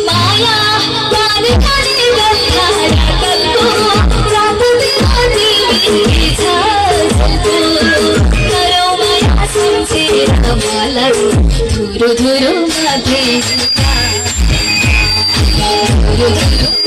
माया मान खाने गंगा कल्पो रात दिन करो माया समझे रमाला धुरु धुरु माथे धुरु धुरु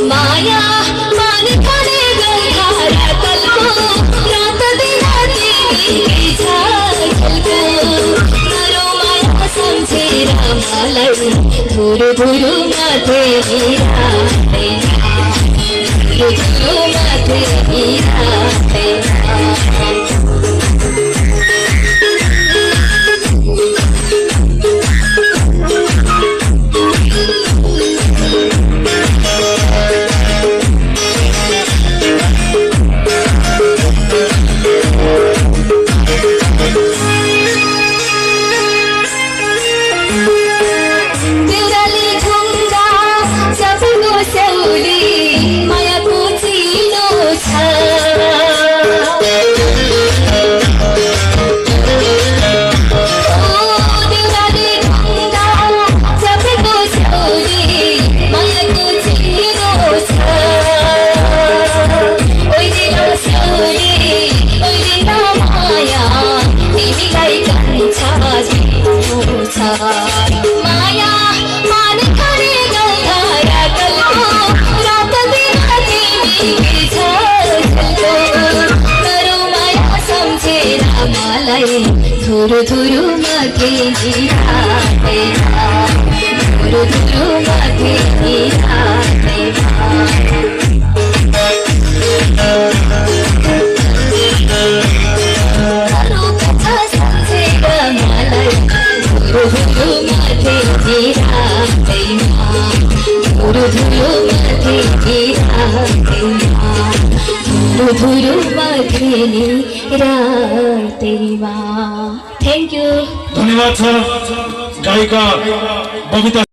माया मान खाने गंगा कल्पो रात दिन करो माया समझे रमाला धुरु धुरु माथे धुरु धुरु माथे माया मान खाने गंगा कल्पो रात दिन करो माया समझे रमाला धुरु धुरु माथे धुरु धुरु माथे थैंक यू। धन्यवाद सर गायिका बबिता।